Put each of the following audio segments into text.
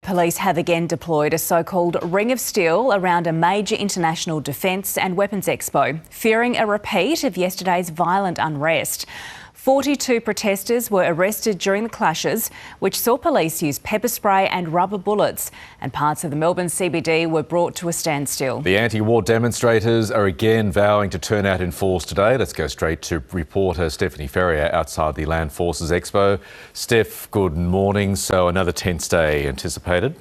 police have again deployed a so-called ring of steel around a major international defence and weapons expo, fearing a repeat of yesterday's violent unrest. 42 protesters were arrested during the clashes, which saw police use pepper spray and rubber bullets, and parts of the Melbourne CBD were brought to a standstill. The anti-war demonstrators are again vowing to turn out in force today. Let's go straight to reporter Stephanie Ferrier outside the Land Forces Expo. Steph, good morning. So another tense day anticipated?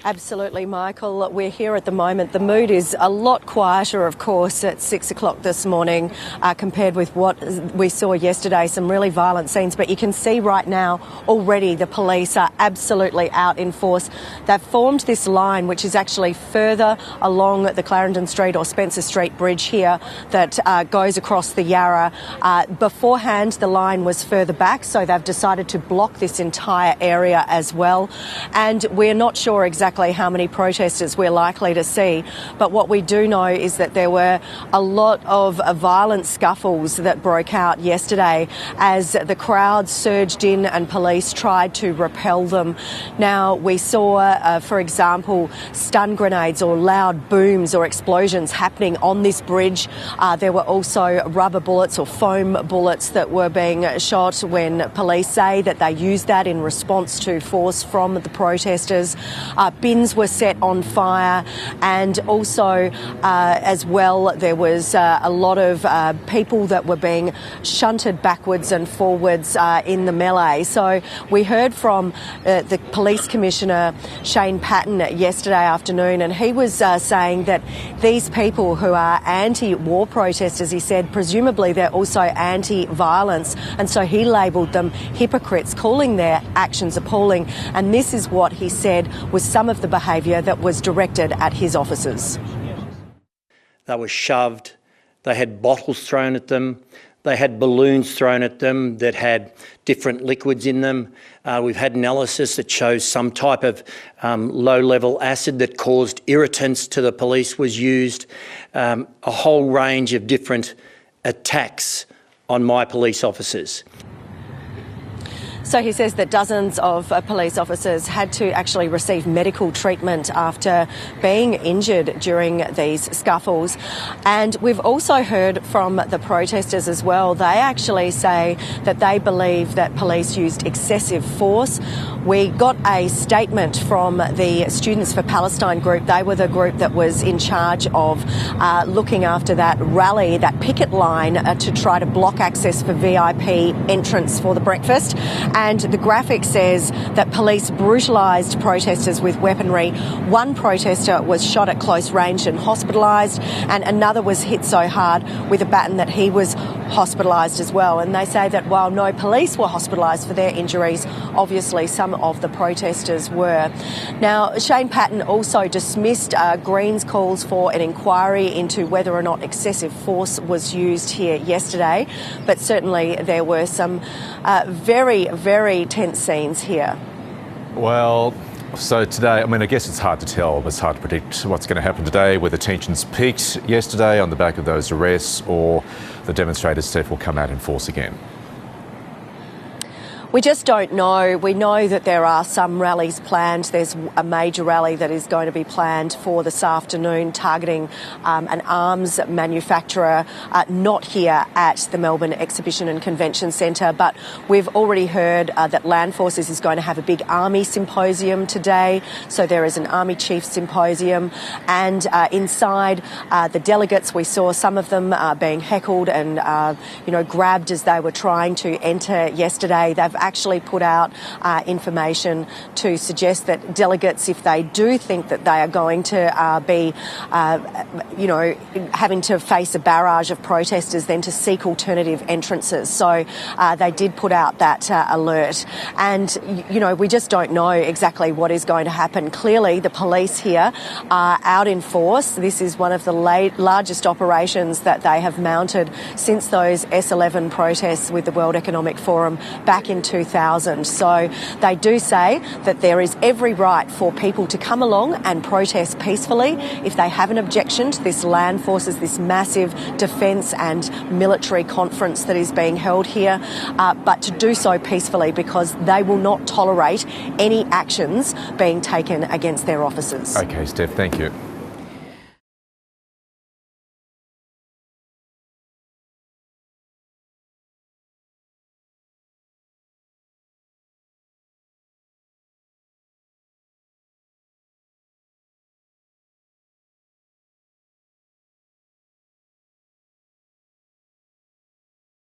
Absolutely, Michael. We're here at the moment. The mood is a lot quieter, of course, at 6 o'clock this morning compared with what we saw yesterday, some really violent scenes. But you can see right now already the police are absolutely out in force. They've formed this line, which is actually further along the Clarendon Street or Spencer Street bridge here that goes across the Yarra. Beforehand, the line was further back, so they've decided to block this entire area as well. And we're not sure exactly how many protesters we're likely to see, but what we do know is that there were a lot of violent scuffles that broke out yesterday as the crowd surged in and police tried to repel them. Now, we saw, for example, stun grenades or loud booms or explosions happening on this bridge. There were also rubber bullets or foam bullets that were being shot when police say that they used that in response to force from the protesters. Bins were set on fire, and also as well there was a lot of people that were being shunted backwards and forwards in the melee. So we heard from the Police Commissioner Shane Patton yesterday afternoon, and he was saying that these people who are anti-war protesters, he said presumably they're also anti-violence, and so he labelled them hypocrites, calling their actions appalling. And this is what he said was some of the behaviour that was directed at his officers. They were shoved, they had bottles thrown at them, they had balloons thrown at them that had different liquids in them. We've had analysis that shows some type of low-level acid that caused irritants to the police was used. A whole range of different attacks on my police officers. So he says that dozens of police officers had to actually receive medical treatment after being injured during these scuffles. And we've also heard from the protesters as well. They actually say that they believe that police used excessive force. We got a statement from the Students for Palestine group. They were the group that was in charge of looking after that rally, that picket line to try to block access for VIP entrance for the breakfast. And the graphic says that police brutalised protesters with weaponry. One protester was shot at close range and hospitalised, and another was hit so hard with a baton that he was hospitalised as well. And they say that while no police were hospitalised for their injuries, obviously some of the protesters were. Now, Shane Patton also dismissed Green's calls for an inquiry into whether or not excessive force was used here yesterday, but certainly there were some very, very tense scenes here. Well, so today, I mean, I guess it's hard to tell, it's hard to predict what's going to happen today, whether tensions peaked yesterday on the back of those arrests or the demonstrators, Steph, will come out in force again. We just don't know. We know that there are some rallies planned. There's a major rally that is going to be planned for this afternoon targeting an arms manufacturer, not here at the Melbourne Exhibition and Convention Centre, but we've already heard that Land Forces is going to have a big Army symposium today. So there is an Army Chief Symposium, and inside the delegates, we saw some of them being heckled and grabbed as they were trying to enter yesterday. They've actually put out information to suggest that delegates, if they do think that they are going to be, having to face a barrage of protesters, then to seek alternative entrances. So they did put out that alert. And, we just don't know exactly what is going to happen. Clearly, the police here are out in force. This is one of the largest operations that they have mounted since those S11 protests with the World Economic Forum back in 22,000. So they do say that there is every right for people to come along and protest peacefully if they have an objection to this land forces, this massive defence and military conference that is being held here, but to do so peacefully because they will not tolerate any actions being taken against their officers. OK, Steph, thank you.